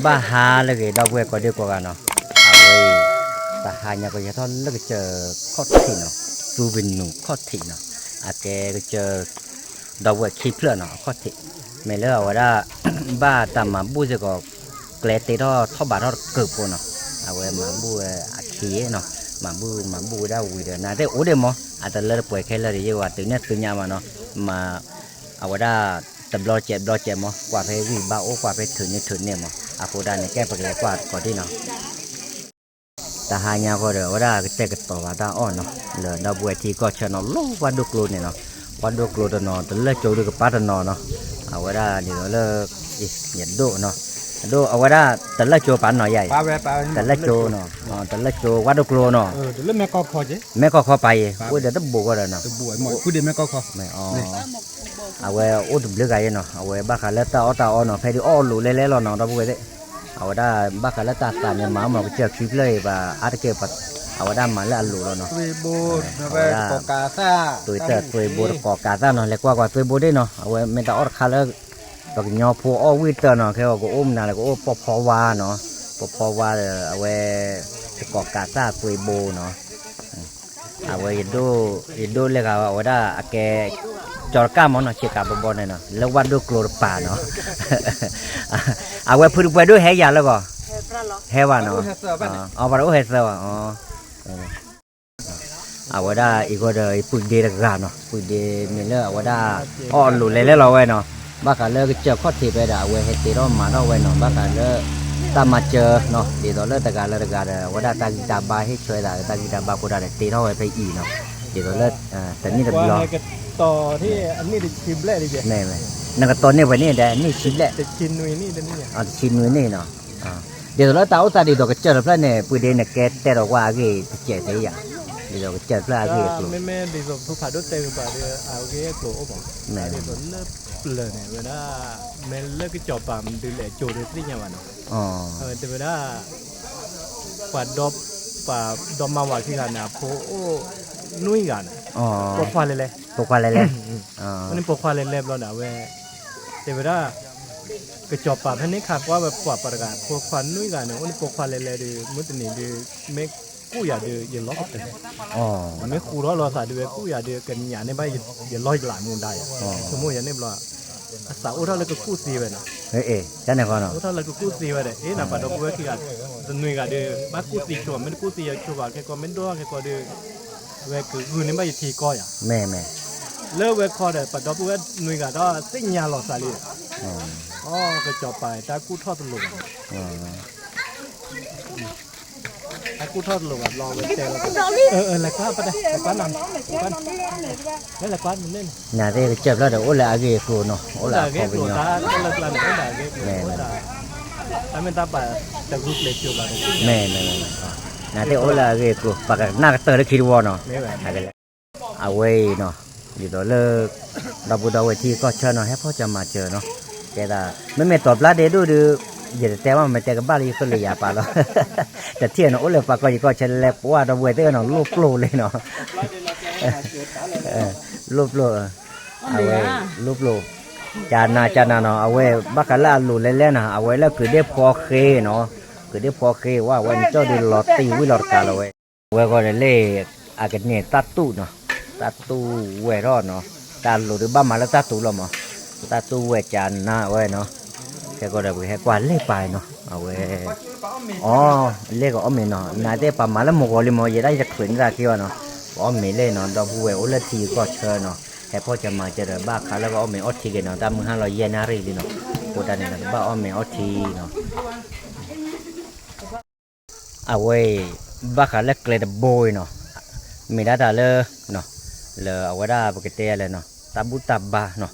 บ้าหาเลยก็ดอกเวก็เดียวกันเนาะเอาไว้แต่หาเนี่ยก็จะทอดแล้วก็เจอข้อที่เนาะรูบินหนุ่มข้อที่เนาะอาแกก็เจอดอกเวขี้เพลินเนาะข้อที่ไม่เลิกว่าได้บ้าแต่มาบูจะก็เกลตีทอดทอบาททอดเกือบเนาะเอาไว้มาบูอาขี้เนาะมาบูได้วีเดน่าได้โอ้เดมออาจจะเลิกป่วยแค่เลิกเยอะว่าตื่นเนี่ยตื่นยามมาเนาะมาเอาไว้ได้แต่บลอเจ็บมั้งกว่าไปวิ่งบ้าโอ้กว่าไปถึงเนี่ยมั้งอาโปดาเนี่ยแก้ปัญหากว่าก่อนที่เนาะแต่หายาก็เดี๋ยวว่าได้ก็เตะกันต่อว่าได้อ้อนเนาะเหลือดาวบัวที่ก็เชนเอาลูกวันดูกลูเนี่ยเนาะวันดูกลูตัวเนาะแต่เลิกโจดูกับป้าตัวเนาะเอาไว้ได้เดี๋ยวเลิกเหยียดโดเนาะโดเอาไว้ได้แต่เลิกโจปันหน่อยใหญ่แต่เลิกโจเนาะแต่เลิกโจวันดูกลูเนาะเดี๋ยวแม่ก็พอเจ๊แม่ก็เข้าไปโอ้เดี๋ยวต้องบุกก็เลยเนาะบุกหมดกูเดี๋ยวแม่ก็พอไม่อ๋อเอาไว้โอ้ดุเลือกไงเนาะเอาไว้บ้าขาเล็ดตาอ้อเนาะเพดิอ้อหลุเล่ๆเนาะเราบุกไปเอาได้บ้ากันแล้วตาเนี่ยหมาก็เจอคลิปเลยว่าอาร์ตเก็บเอาได้มาแล้วหลุแล้วเนาะตัวโบกอกาซ่าตัวโบกอกาซ่าเนาะเล็กกว่าตัวโบได้เนาะเอาไว้ไม่ต้องอดคาแล้วก็ยอพัวอ้อวิเตอร์เนาะแค่ว่าก็อุ้มนะแล้วก็โอ้พอวาเนาะพอวาเอาไว้กอกาซ่าตัวโบเนาะเอาไว้ดูเลยก็เอาได้แกจอร์ก้ามอนเนาะเชี่ยกับบอลเนี่ยเนาะแล้ววัดดูโกลด์ป่าเนาะเอาไว้พูดไปด้วยแห่ยาแล้วก็แห่ว่าเนาะเอาไปด้วยแห่เสืออ๋อเอาไว้ได้อีกก็เลยปุ่นเดรักกันเนาะปุ่นเดมีเลือเอาไว้ได้อ่อนหลุดเลยแล้วเราไว้เนาะบ้ากันเลือกเจอข้อที่ไปด่าไว้ให้ตีร้อนมาเราไว้เนาะบ้ากันเลือกตามมาเจอเนาะเดี๋ยวเลือกแต่การเลือกการไว้ได้ตากีตาบาให้ช่วยได้ตากีตาบากูได้ตีเท่าไว้ไปอีเนาะเดี๋ยวเลือกแต่นี่จะรอต่อที่อันนี้ดิชิมแรกดิเจ๊แม่นั่นก็ตอนนี้วันนี้แต่นี่ชิมแหละแต่ชินนุยนี่เดี๋ยวนี้ชินนุยนี่เนาะเดี๋ยวเราตาดีตัวก็เจอแล้วเนี่ยปุยเดนแกแต่เราว่ากี่เจ๋ออย่างเดี๋ยวก็เจอแล้วกี่กลุ่มแม่ดีสุดทุกผ่าด้วยเตะผ่าด้วยเอาแค่กลุ่มผมแม่ดีสุดเลิกเลยเนี่ยเวลาแม่เลิกก็จบปั๊มดูแลโจด้วยสิ่งอย่างวันเนาะแต่เวลาผ่าดอมมาว่าที่กันนะโผนุ้ยกันปกควาเลยวันนี้ปกควาเลยแล้วนะเว้ยแต่เวลากระจอบปากให้นี่ขาดว่าแบบปวดประกาศพวกควันนุ้ยกันเนี่ยวันนี้ปกควาเลยดีมุดนี่ดีไม่กู้อย่าดีอย่าล้อกันมันไม่คู่ล้อสายดีกู้อย่าดีกันอย่าในใบอย่าล้อหลายมุมได้สมมติอย่างนี้บ่สาวอุท่าเลยก็กู้ซีไปนะจะไหนก่อนเนาะอุท่าเลยก็กู้ซีไปเลยน่ะปัดดอกบัวขี้กันนุ้ยกันดีมากู้ซีชัวร์ไม่กู้ซีชัวร์แค่ก็ไม่ด้วยแค่ก็ดีเวคือในใบทีก้อยแม่เลิกเวคอเดปัดดอกบัวนุ้ยกันก็สิ่งยาหล่อสายเลยก็จบไปแต่กูทอดตลกแต่กูทอดตลกรอเวเตอร์แล้วก็ไปได้แล้วก็นำนั่นแหละก็มันเล่นน่าจะเจ็บแล้วเดี๋ยวโอ้ละอาเกะกูเนาะโอ้ละเกะกูตาเลิกแล้วไม่ได้เกะกูแต่ไม่ตาป่ะแต่กูเล็กอยู่บ้างแม่น่าจะโอ้ละอาเกะกูปากหน้าก็เตอร์ได้คิดว่าเนาะเอาไว้เนาะเดี๋ยวเลิกเราบูดเอาไว้ที่ก็เชิญเนาะให้พ่อจะมาเจอเนาะแกได้ไม่ตอบรับเดี๋ยวดูอย่าแต่ว่ามันแต่กับบ้านอีกคนเลยอย่าป่าเนาะแต่เที่ยนโอ้เลยป่าก็เชิญแล้วว่าเราเวทเนาะลูกโลเลยเนาะลูกโลเอาไว้ลูกโลจานาเนาะเอาไว้บักกะลาลูเล่ๆนะเอาไว้แล้วคือได้พอเคเนาะคือได้พอเคว่าวันเจ้าได้หลอดตีวิหลอดกาเราไว้ก็เลยเล่อากันเนี่ยตัดตู้เนาะตัดตู้เวรอดเนาะตาลูหรือบ้ามาแล้วตัดตู้เรามั้งตาตู้เวจานหน้าไว้เนาะแค่ก็ได้แค่กวาดเล่ไปเนาะเอาไว้เล่ก็อ้อมเนาะนาเต้ปามาแล้วหมกเลยมั้งยังได้จะขืนราคิวเนาะอ้อมเล่เนาะดอกบัวโอเลทีก็เชิญเนาะแค่พ่อจะมาเจอบ้าขาแล้วก็อ้อมออทีกันเนาะตามมือ500 เยนนารีดีเนาะกูได้เนี่ยบ้าอ้อมออทีเนาะเอาไว้บ้าขาแล้วเกลือโบยเนาะมีได้แต่เนาะเอาไว้ได้ปกติเลยเนาะตาบุตาบาเนาะ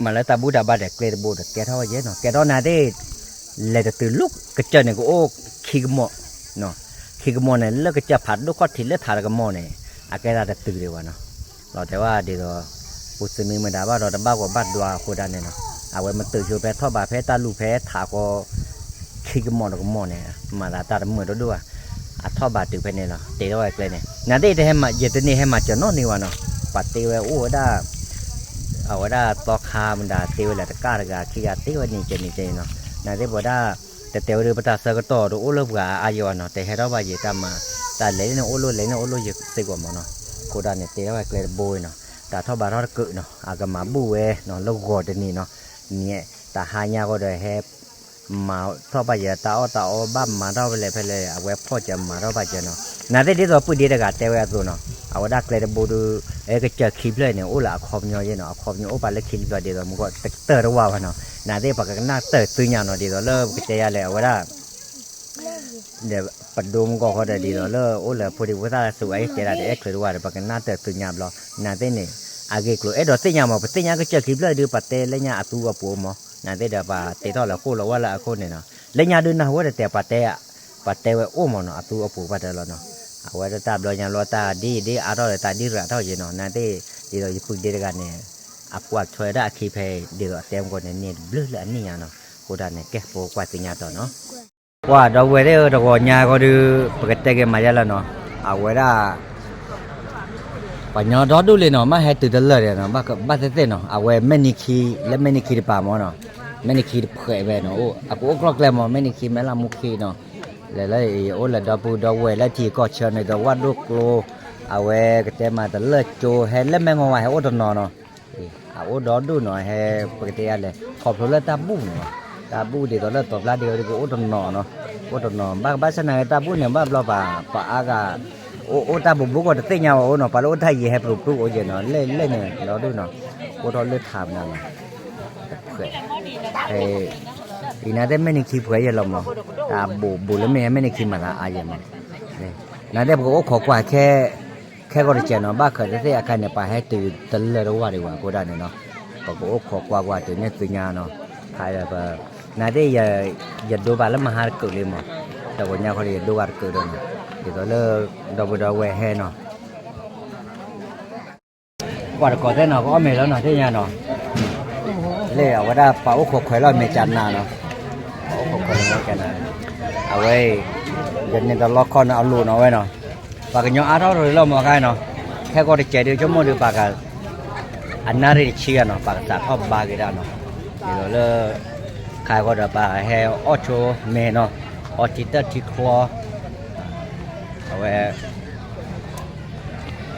มาแล้วตาบูดาบาเด็กเกลดบูดแกเท่าเยอะเนาะแกตอนนั้นได้เลยจะตื่นลุกก็เจอเนี่ยก็โอ้ขี้กระโมเนาะขี้กระโมเนี่ยแล้วก็จะผัดลูกข้อถิ่นแล้วถ่ายกระโมเนี่ยอาแกจะตื่นเลยวะเนาะเราแต่ว่าเดี๋ยวปุษมีมันด่าว่าเราจะบ้ากว่าบ้านดัวโคดันเนี่ยเนาะเอาไว้มันตื่นชูแพ้ท่อบาแพ้ตาลูแพ้ถ่ายก็ขี้กระโมกระโมเนี่ยมาตาเหมือนด้วยท่อบาตื่นไปเนี่ยเนาะเตะเอาไว้เกลเนี่ยนั่นได้ให้มาเย็ดนี่ให้มาเจอนอนนี่วะเนาะปัดเตะไว้โอ้ได้ เอาว่าได้ต่อคามันด่าเตียวแหละตะก้าตะกาขี้ยาเตียวนี่เจเนาะนั่นได้บอกได้แต่เตียวเรือปัตตาสก็ต่อดูโอ้ลูกว่าอายอนเนาะแต่ให้เราว่าเยตามมาแต่เล่นโอ้ลูเล่นโอ้ลูเยอะสิกว่ามันเนาะโคดานเนี่ยเตียวว่าเกลือโบยเนาะแต่ถ้าบาร์เราเกิดเนาะอากามาบูเอเนาะลูกกอดนี่เนาะเนี่ยแต่หายาก็ได้ให้มาถ้าไปเยอะตาอ้บ้ามาเราไปเลยเอาไว้พ่อจะมาเราไปเจอเนาะนั่นได้ที่ตัวพูดดีตะกาเตียวตัวเนาะเอาได้เกลือโบดูก็เจอคลิปเลยเนี่ยโอ้ละขอบเนาะเนาะขอบเนาะโอ้ไปเลยคลิปตัวเดียวมันก็เตอร์ระว่าเนาะนั่นได้ปากกันหน้าเตอร์ตัวอย่างเนาะเดี๋ยวเริ่มก็จะยาแล้วว่าเดี๋ยวปัดดูมันก็เขาได้ดีแล้วโอ้ละพอดีว่าสวยเจราเด็กเลยว่าปากกันหน้าเตอร์ตัวอย่างเรานั่นได้เนี่ยอาเกกลัวดอกตัวอย่างมาตัวอย่างก็เจอคลิปเลยดูปัดเตะเลยเนี่ยอัตัวปูมั้งนั่นได้เดี๋ยวปัดเตะต่อละคู่ละว่าละคู่เนี่ยเนาะเลยเนี่ยดูนะว่าแต่ปัดเตะว่าโอ้มั้งเนาะอัตัวปูปัดเตะแล้วเนาะเอาไว้ตาบลอยอย่างรอตาดีอร่อยตาดีระเท่าเย็นเนาะนั่นได้ดีเราจะคุยดีกันเนี่ยอักวัดช่วยได้คีเพย์เดี๋ยวเต็มคนเนี่ยเบลือเลยนี่เนาะกูได้เนี่ยแกโปกว่าสิ่งต่อเนาะว่าเราเวทีเราก็เนี่ยก็ดูปกติกันมาแล้วเนาะเอาไว้ได้ปัญญาดอดูเลยเนาะมาให้ตื่นเลยเนาะบ้าเต้เนาะเอาไว้ไม่นิคีและไม่นิคีป่ามั้งเนาะไม่นิคีเผยไปเนาะโอ้อากูกรอกแล้วมั้งไม่นิคีไม่ละมุคีเนาะเลยโอ้ละดอปูดอเวแล้วที่ก็เชิญในดอวัดลูกโลเอาไว้ก็แต่มาแต่เลิศโจเห็นแล้วแม่งว่าให้โอ้ตนเนาะเอาโอ้ดอดูหน่อยให้ปกติอะไรขอบเลยตาบูเนาะตาบูดีตอนเลิศตบลาเดียวดีก็โอ้ตนเนาะโอ้ตนบ้านสนายตาบูเนี่ยบ้านเราป่าอากาโอ้ตาบุกก็เตี้ยเนาะโอ้เนาะป่าโอ้ไทยให้ปลุกโอ้เจเนาะเล่นเนี่ยเราดูเนาะโอ้ตอนเลิศทำนั่นเผยอีน่าได้ไม่นิคีเผยยังลมเนาะตาบูแล้วไม่นิคีมาละอายมันน่าได้บอกว่าขอกว่าแค่ก็ได้เจอเนาะบ้าเกิดที่อาการเนี่ยไปให้ตื่นตลอดว่าดีกว่าก็ได้เนาะบอกว่าขอกว่าตื่นเนี่ยตื่นยาเนาะใครแบบน่าได้อย่าดูบ้านแล้วมาหาเกิดเลยมั้งแต่วันนี้เขาเรียกดูบ้านเกิดเลยเดี๋ยวเลิกดาวเวให้เนาะว่าก่อนได้เนาะก็ไม่แล้วเนาะที่ยาเนาะเล่เอาว่าได้เป่าขอกไข่เราไม่จันนาเนาะเป่าขอกไข่เราแค่นั้นเอาไว้เดี๋ยวนี้ตลอดคนเอาลูนเอาไว้เนาะปากยังอาร์ตเราเรามาใครเนาะแค่ก็ได้เจอเดียวชั่วโมงเดียวปากกันอันนั้นเรียกเชียเนาะปากสาทบากิดาเนาะเดี๋ยวเลิกใครก็ได้ปากให้ออโชเมเนาะออจิตต์ที่ครัวเอาไว้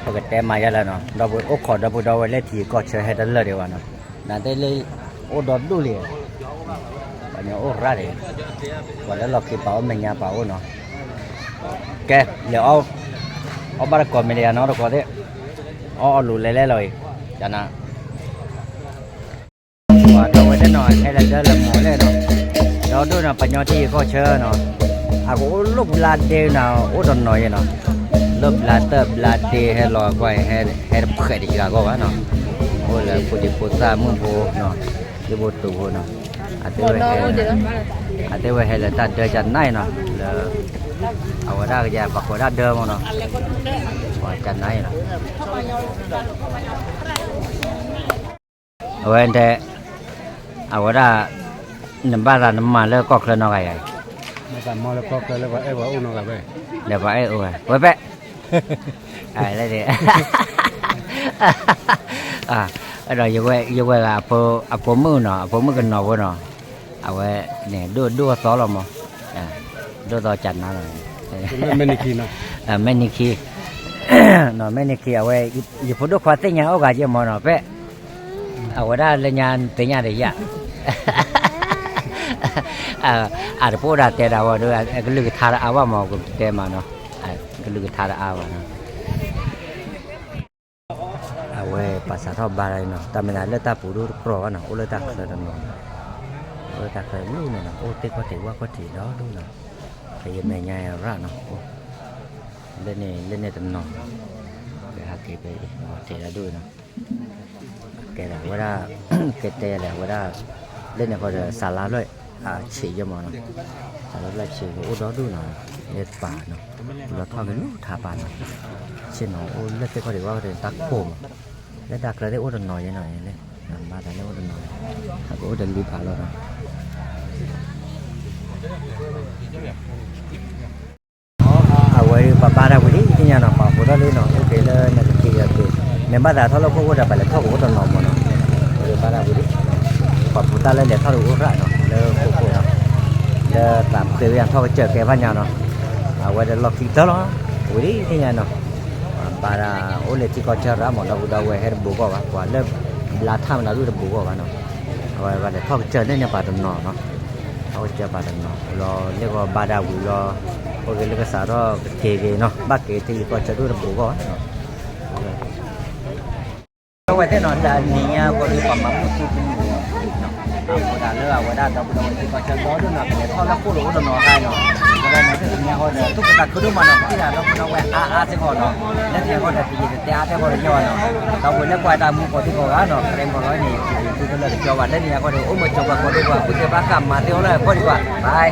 ปกติมาอย่างแล้วเนาะเราไปโอ้ขอเราไปเราไปเล่นทีก็เชื่อให้ดันเลยเดียวเนาะนั่นได้เลยโอ้ดอดดูเลยปัญญาโอ้รัดเลยวันแล้วเราคิดเป่าไม่ยาเป่าเนาะแกเดี๋ยวเอาบาร์กอนไม่ได้เนาะเราก็ได้เอาลูเล่เลยจ้ะนะว่าเราไปได้หน่อยให้เราเจอละหมอเลยเนาะเราดูนะปัญญาที่ก็เชื่อเนาะอากูลูกบลาเดย์เนาะโอ้ดอนหน่อยเนาะลูกบลาเตอร์บลาเดย์ให้รอไว้ให้เผยดีกว่าก็ว่าเนาะโอ้เลยพูดดีพูดซามึงพูเนาะที่พูดตัวเนาะอาจจะไว้ให้เราตัดเดือดจันไหนเนาะแล้วเอาไว้ได้ก็จะปักไว้ได้เดิมเนาะว่าจันไหนเนาะเอาไว้แต่เอาไว้ได้หนึ่งบ้านเราน้ำมันแล้วก็เคลื่อนเอาไงมาตามมอแล้วก็เลยว่าว่าอุ่นเอาไปเดี๋ยวไปโอ้ยไว้แปะอะไรเดี๋ยวเราอยู่ไว้กับพวมือเนาะพวมือกันเนาะวะเนาะเอาไว้เนี่ยดูซ้อเรามั้งดูต่อจันนะเลยไม่นิคีเนาะไม่นิคีเนาะไม่นิคีเอาไว้อยู่พอดูความเตี้ยเอากาเจมอเนาะเป๊ะเอาไว้ได้เลยงานเตี้ยได้ยะอาจจะพูดได้แต่เราด้วยก็ลือทาราอาวามอก็เต็มมาเนาะก็ลือทาราอาวเนาะเอาไว้ภาษาทอบบาลีเนาะแต่ไม่ได้เลือกตาปูดูกรอเนาะโอ้เลือกตาเคยเนาะโอ้เลือกตาเคยรู้เนาะโอ้เต็กก็ถือว่าก็ถือđóดูเนาะไปยังไงไงร่าเนาะเล่นนี่ตำนองไปหาเก็บไปเทแล้วด้วยเนาะแกแหละว่าได้เกตเตะแหละว่าได้เล่นเนี่ยก็จะสาระด้วยฉี่จะมองเนาะสาระอะไรฉี่ก็โอ้đóดูเนาะเล็ดป่าเนาะเราทอดกันทาป่าเนาะเช่นเนาะโอ้เล็ดเต็กก็ถือว่าเป็นตักโป่งเล็ดดักเลยได้โอ้ดันหน่อยหน่อยเลยมาแต่ได้โอ้ดันหน่อยถ้าโอ้ดันรีบผ่าเราเนาะเอาไว้ป้าป้าได้วันนี้ที่เนี่ยเนาะป้าพูดได้เลยเนาะโอเคเลยนะที่จะคือในบ้านเราถ้าเราพูดได้ไปแล้วเขาก็ต้องนอนมาเนาะ para budi còn phụ ta lên để thao đủ ra nó lơ phụ nó lơ tạm từ yang thao chờ cái văn nhà nó quay để lọc thịt đó budi thế nhà nó para oleh chỉ có chờ ra một đầu đầu quay hết bố gọi và lơ là tham là được bố gọi nó quay để thao chờ nên nhà bà tụi nó thao chờ bà tụi nó lo nếu có ba đào lo có cái cái sao đó cái nó bác cái thì có chờ được bố gọi quay thế nó là nhà có đi còn mắm một chút nó đã lừa đã đâu thì có chân đó nữa là để thao nó cố lỗ nó hay nó đây nó thì nhà hồi là tất cả cứ đứa mà nó cái là nó quay sẽ còn nó nên thì còn là gì thì té thế còn nhỏ nó đâu vừa nó quay ta mua có thì có nó em còn nói này thì tôi là cho bạn đấy nhà có được ôm một chồng và có được qua cái bác cầm mà tiêu là có đi qua bye